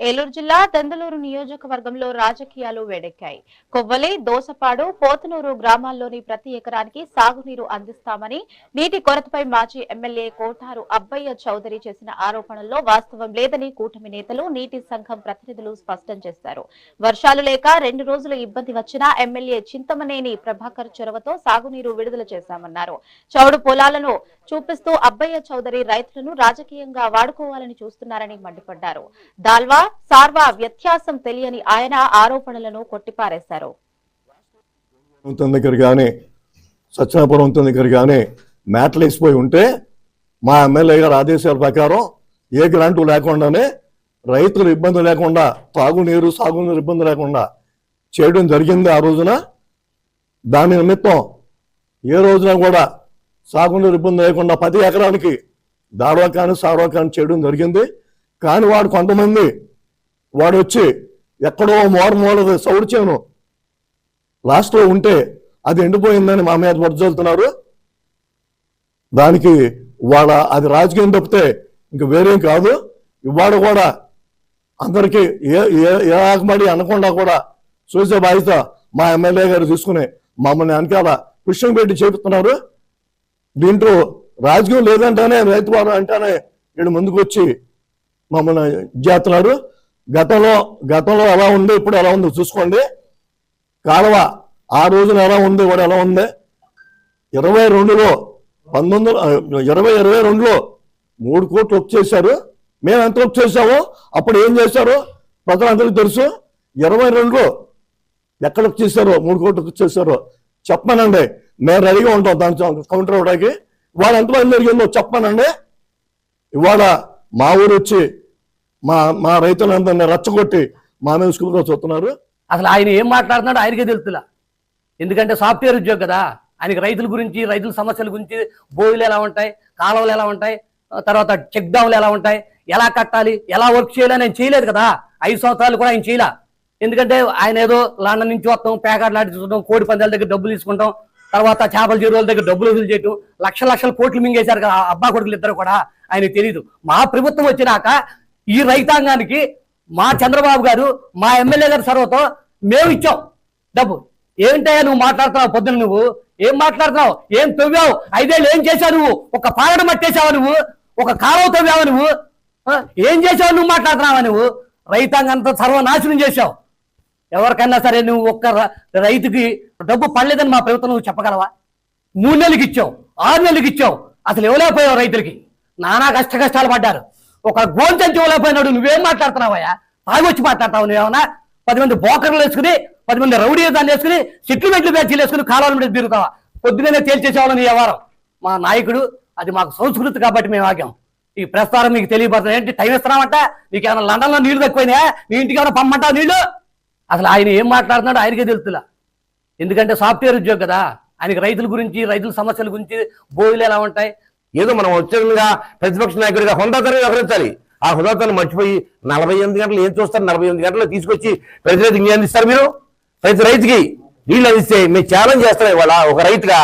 ఏలూరు జిల్లా దెందులూరు నియోజకవర్గంలో రాజకీయాలు వేడెక్కాయి. కొవ్వలి, దోసపాడు, పోతునూరు గ్రామాల్లోని ప్రతి ఎకరానికి సాగునీరు అందిస్తామని నీటి కొరతపై మాజీ ఎమ్మెల్యే కోటారు అబ్బయ్య చౌదరి చేసిన ఆరోపణల్లో వాస్తవం లేదని కూటమి నేతలు, నీటి సంఘం ప్రతినిధులు స్పష్టం చేశారు. వర్షాలు లేక 2 రోజులు ఇబ్బంది వచ్చినా ఎమ్మెల్యే చింతమనేని ప్రభాకర్ చొరవతో సాగునీరు విడుదల చేశామన్నారు. చౌడు పొలాలను చూపిస్తూ అబ్బయ్య చౌదరి రైతులను రాజకీయంగా వాడుకోవాలని చూస్తున్నారని మండిపడ్డారు. దాల్వా, సార్వా వ్యత్యాసం తెలియని ఆయన ఆరోపణలను కొట్టిపారేశారు. సత్యనాపురం దగ్గర కానీ మ్యాట్లు వేసిపోయి ఉంటే మా ఎమ్మెల్యే గారు ఆదేశాల ప్రకారం ఏ గ్రాంటు లేకుండానే రైతులు ఇబ్బంది లేకుండా తాగునీరు సాగునీరు ఇబ్బంది లేకుండా చేయడం జరిగింది. ఆ రోజున దాని నిమిత్తం ఏ రోజున కూడా సాగునీరు ఇబ్బంది లేకుండా 10 ఎకరానికి దాడవ కానీ సారవ కానీ చేయడం జరిగింది. కానీ వాడు కొంతమంది వాడు వచ్చి ఎక్కడో మూలది సౌడు చేను లాస్ట్లో ఉంటే అది ఎండిపోయిందని మా మీద వడ్జల్తున్నారు. దానికి అది రాజకీయం తప్పితే ఇంక వేరేం కాదు. ఇవాళ కూడా అందరికీ ఏ ఆగమడి అనకుండా కూడా చూసే బాధ్యత మా ఎమ్మెల్యే గారు తీసుకుని మమ్మల్ని వెనకాల కృష్ణ పెట్టి చేపుతున్నారు. దీంట్లో రాజకీయం లేదంటేనే రైతు వారు అంటేనే వీడు ముందుకు వచ్చి మమ్మల్ని చేస్తున్నారు. గతంలో ఎలా ఉంది, ఇప్పుడు ఎలా ఉందో చూసుకోండి. కాలువ ఆ రోజున ఎలా ఉంది, ఇప్పుడు ఎలా ఉంది. 22లో 2022లో 3 కోట్లు ఒప్పు చేశారు. మేము ఎంత ఒప్పు చేశామో అప్పుడు ఏం చేశారో ప్రజలందరికీ తెలుసు. 22లో ఎక్కడ ఒప్పు చేశారో 3 కోట్లు ఒప్పు చేశారో చెప్పమనండి, మేము రెడీగా ఉంటాం దాని కౌంటర్ అవడానికి. ఇవాళ ఎంతమంది జరిగిందో చెప్పమనండి. ఇవాళ మా ఊరు వచ్చి మా రైతులందరినీ రెచ్చగొట్టి మా మీద స్కూల్గా చూస్తున్నారు. అసలు ఆయన ఏం మాట్లాడుతున్నాడో ఆయనకే తెలుస్తులా. ఎందుకంటే సాఫ్ట్వేర్ ఉద్యోగం కదా, ఆయనకి రైతుల గురించి, రైతుల సమస్యల గురించి, బోయిలు ఎలా ఉంటాయి, కాలువలు ఎలా ఉంటాయి, తర్వాత చెక్ డ్యాములు ఎలా ఉంటాయి, ఎలా కట్టాలి, ఎలా వర్క్ చేయాలని ఆయన చేయలేదు కదా. 5 సంవత్సరాలు కూడా ఆయన చేయలే. ఎందుకంటే ఆయన ఏదో లండన్ నుంచి వస్తాం, ప్యాకెట్ లాంటి చూడటం, కోడి పందాల దగ్గర డబ్బులు తీసుకుంటాం, తర్వాత చేపల చెరువుల దగ్గర డబ్బులు వసూలు చేయటం, లక్షల కోట్లు మింగేశారు కదా అబ్బా కొడుకులు ఇద్దరు కూడా. ఆయనకు తెలియదు. మా ప్రభుత్వం వచ్చినాక ఈ రైతాంగానికి మా చంద్రబాబు గారు, మా ఎమ్మెల్యే గారు సర్వతో మేము ఇచ్చాం డబ్బు. ఏంటయ్యా నువ్వు మాట్లాడుతున్నావు? పొద్దున నువ్వు ఏం మాట్లాడుతున్నావు? ఏం తవ్వావు? 5 ఏళ్ళు ఏం చేశావు నువ్వు? ఒక పాలన మట్టేశావా నువ్వు? ఒక కాలువ తవ్వావా నువ్వు? ఏం చేసావు నువ్వు? మాట్లాడుతున్నావా నువ్వు? రైతాంగంతో సర్వనాశనం చేశావు. ఎవరికైనా సరే నువ్వు ఒక్క రైతుకి డబ్బు పడలేదని మా ప్రభుత్వం నువ్వు చెప్పగలవా? 3 నెలలకి ఇచ్చావు, 6 నెలలకి ఇచ్చావు. అసలు ఇవ్వలేకపోయావు. రైతులకి నానా కష్టాలు పడ్డారు. ఒక గోంచంచి ఇవ్వలేకపోయినాడు. నువ్వేం మాట్లాడుతున్నావయ్యా? తాగొచ్చి మాట్లాడతావు. నువ్వేమన్నా 10 మంది బోకర్లు వేసుకుని, 10 మంది రౌడీ దాన్ని వేసుకుని, సెటిల్మెంట్లు బ్యాచీలు వేసుకుని కాలాల మీద తిరుగుతావా? పొద్దునే తేల్చేసేవాళ్ళని ఈ వ్యవహారం. మా నాయకుడు, అది మాకు సంస్కృతి కాబట్టి మేము ఆగాం. ఈ ప్రస్తారం మీకు తెలియబడుతుంది. ఏంటి టైం ఇస్తున్నామంట? నీకు ఏమైనా లండన్లో నీళ్లు తక్కువైనా? నీ ఇంటికి ఏమైనా పంపమంటావు నీళ్లు? అసలు ఆయన ఏం మాట్లాడుతున్నాడో ఆయనకే తెలుస్తులా. ఎందుకంటే సాఫ్ట్వేర్ ఉద్యోగం కదా, ఆయనకి రైతుల గురించి, రైతుల సమస్యల గురించి, బోయిలు ఎలా ఉంటాయి. ఏదో మనం వచ్చేగా ప్రతిపక్ష నాయకుడిగా హోందాతనం వ్యవహరించాలి. ఆ హోందాతనం మర్చిపోయి 48 గంటలు ఏం చూస్తారు? 48 గంటలు తీసుకొచ్చి ప్రతి రైతుకి నీళ్ళు అందిస్తారు. మీరు ప్రతి రైతుకి నీళ్ళు అందిస్తే మేము ఛాలెంజ్ చేస్తాం. ఇవాళ ఒక రైతుగా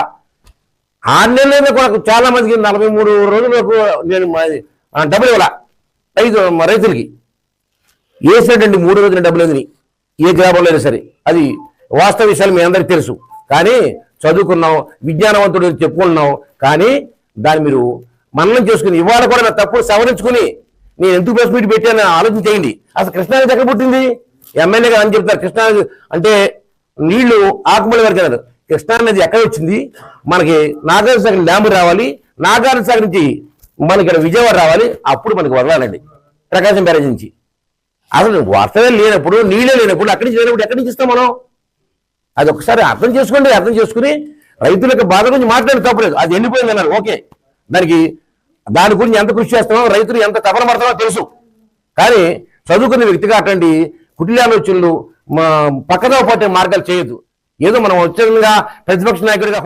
6 నెలలైనా కూడా చాలా మందికి 43 రోజులకు నేను డబ్బులు ఇవ్వాల రైతులకి. వేసినటువంటి 3 రోజుల డబ్బులు అందిని ఏ గ్రామంలో అయినా సరే. అది వాస్తవ విషయాలు మీ అందరికీ తెలుసు. కానీ చదువుకున్నాం, విజ్ఞానవంతుడు చెప్పుకున్నాం. కానీ దాన్ని మీరు మననం చేసుకుని ఇవాళ కూడా నా తప్పుడు సవరించుకుని నేను ఎందుకు ప్రెస్ మీట్ పెట్టానని ఆలోచన చేయండి. అసలు కృష్ణానది ఎక్కడ పుట్టింది? ఎమ్మెల్యే గారు అని చెప్తారు కృష్ణానది అంటే నీళ్లు ఆకుమల్లి వరకు అన్నారు. కృష్ణానది ఎక్కడ వచ్చింది? మనకి నాగార్జున సాగర్ డ్యామ్ రావాలి, నాగార్జున సాగర్ నుంచి మనకి ఇక్కడ విజయవాడ రావాలి, అప్పుడు మనకి వదలాలండి ప్రకాశం బ్యారేజ్ నుంచి. అసలు వర్షమే లేనప్పుడు, నీళ్ళే లేనప్పుడు, అక్కడి నుంచి లేనప్పుడు ఎక్కడి నుంచి ఇస్తాం మనం? అది ఒకసారి అర్థం చేసుకోండి. అర్థం చేసుకుని రైతులకు బాధ గురించి మాట్లాడి తప్పలేదు. అది ఎండిపోయింది అన్నారు, ఓకే. దాని గురించి ఎంత కృషి చేస్తున్నామో, రైతులు ఎంత తపన పడుతున్నామో తెలుసు. కానీ చదువుకున్న వ్యక్తిగా అటువంటి కుటిలాలోచనలు పక్కదో పట్టే మార్గాలు చేయొద్దు. ఏదో మనం వచ్చేగా ప్రతిపక్ష నాయకుడిగా